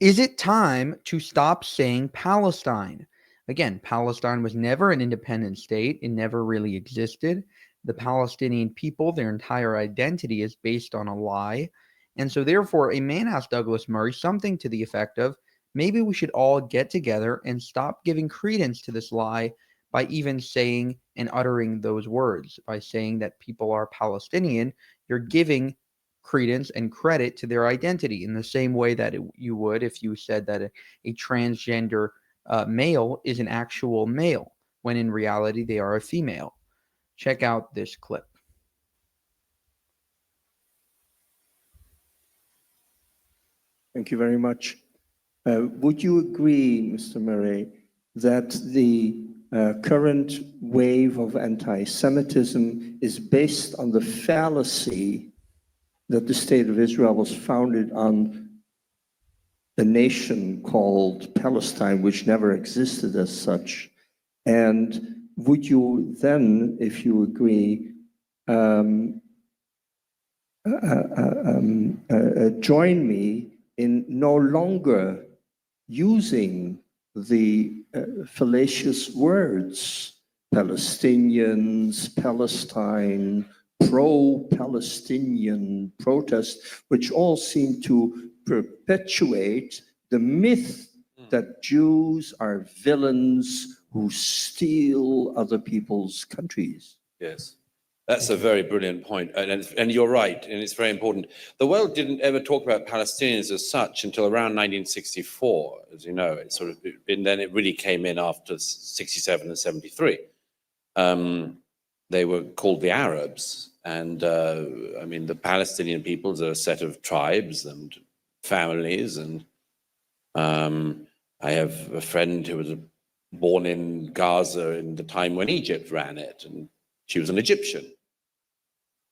Is it time to stop saying Palestine? Again, Palestine was never an independent state. It never really existed. The Palestinian people, their entire identity is based on a lie. And so, therefore, a man asked Douglas Murray something to the effect of, maybe we should all get together and stop giving credence to this lie by even saying and uttering those words. By saying that people are Palestinian, you're giving credence and credit to their identity in the same way that you would if you said that a transgender male is an actual male, when in reality they are a female. Check out this clip. Thank you very much. Would you agree, Mr. Murray, that the current wave of anti-Semitism is based on the fallacy that the state of Israel was founded on a nation called Palestine, which never existed as such? And would you then, if you agree, join me in no longer using the fallacious words Palestinians, Palestine, pro-Palestinian protests, which all seem to perpetuate the myth that Jews are villains who steal other people's countries? Yes. That's a very brilliant point. And you're right, and it's very important. The world didn't ever talk about Palestinians as such until around 1964, as you know. It sort of, and then it really came in after 67 and 73. They were called the Arabs. And I mean, the Palestinian peoples are a set of tribes and families. And I have a friend who was born in Gaza in the time when Egypt ran it. And she was an Egyptian.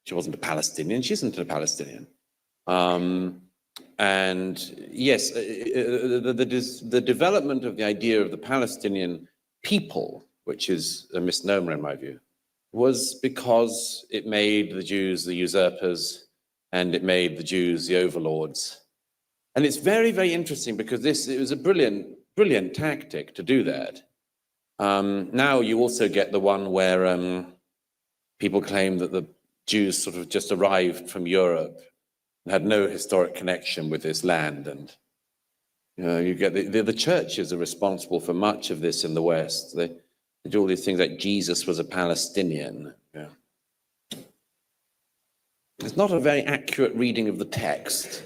She wasn't a Palestinian. She isn't a Palestinian. And yes, the development of the idea of the Palestinian people, which is a misnomer in my view, was because it made the Jews the usurpers and it made the Jews the overlords. And it's very, very interesting because it was a brilliant tactic to do that. Now you also get the one where people claim that the Jews sort of just arrived from Europe and had no historic connection with this land. And you get the churches are responsible for much of this in the West. They do all these things like Jesus was a Palestinian. Yeah. It's not a very accurate reading of the text.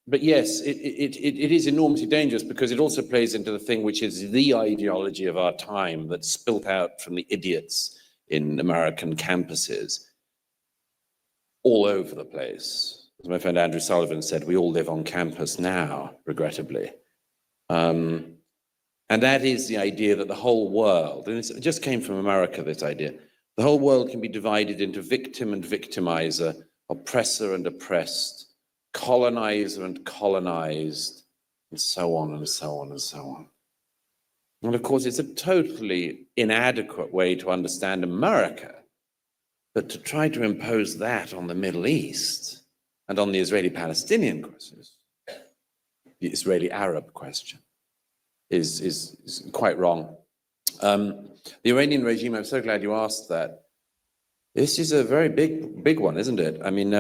But yes, it is enormously dangerous because it also plays into the thing which is the ideology of our time that's spilt out from the idiots in American campuses all over the place. As my friend Andrew Sullivan said, we all live on campus now, regrettably. And that is the idea that the whole world, and it just came from America, this idea, the whole world can be divided into victim and victimizer, oppressor and oppressed, colonizer and colonized, and so on and so on and so on. And of course, it's a totally inadequate way to understand America, but to try to impose that on the Middle East and on the Israeli-Palestinian question, the Israeli-Arab question, is quite wrong. The Iranian regime, I'm so glad you asked that. This is a very big one, isn't it? I mean,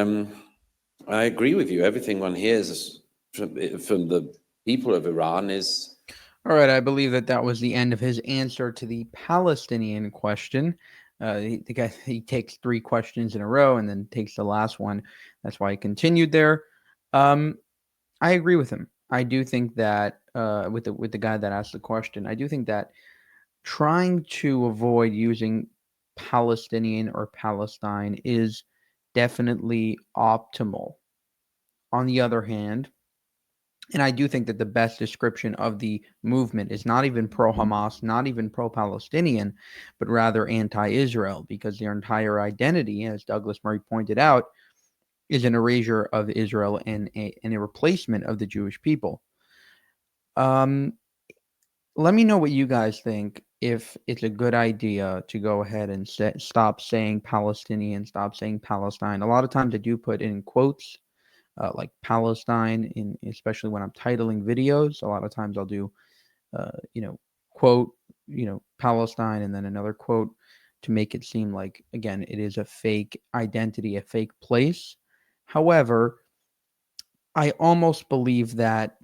I agree with you. Everything one hears from the people of Iran is... All right, I believe that was the end of his answer to the Palestinian question. He takes 3 questions in a row and then takes the last one. That's why he continued there. I agree with him. I do think that with the guy that asked the question, I do think that trying to avoid using Palestinian or Palestine is definitely optimal. On the other hand, and I do think that the best description of the movement is not even pro-Hamas, not even pro-Palestinian, but rather anti-Israel, because their entire identity, as Douglas Murray pointed out, is an erasure of Israel and a replacement of the Jewish people. Let me know what you guys think, if it's a good idea to go ahead and stop saying Palestinian, stop saying Palestine. A lot of times I do put in quotes like Palestine, especially when I'm titling videos. A lot of times I'll do, quote, Palestine, and then another quote to make it seem like, again, it is a fake identity, a fake place. However, I almost believe that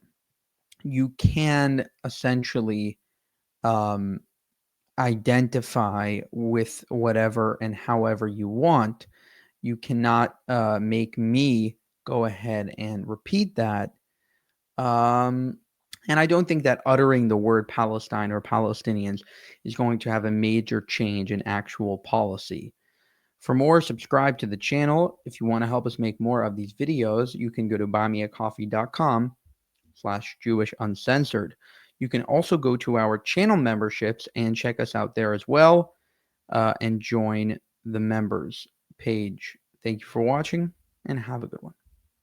you can essentially identify with whatever and however you want. You cannot make me go ahead and repeat that. And I don't think that uttering the word Palestine or Palestinians is going to have a major change in actual policy. For more, subscribe to the channel. If you want to help us make more of these videos, you can go to buymeacoffee.com/JewishUncensored. You can also go to our channel memberships and check us out there as well, and join the members page. Thank you for watching, and have a good one.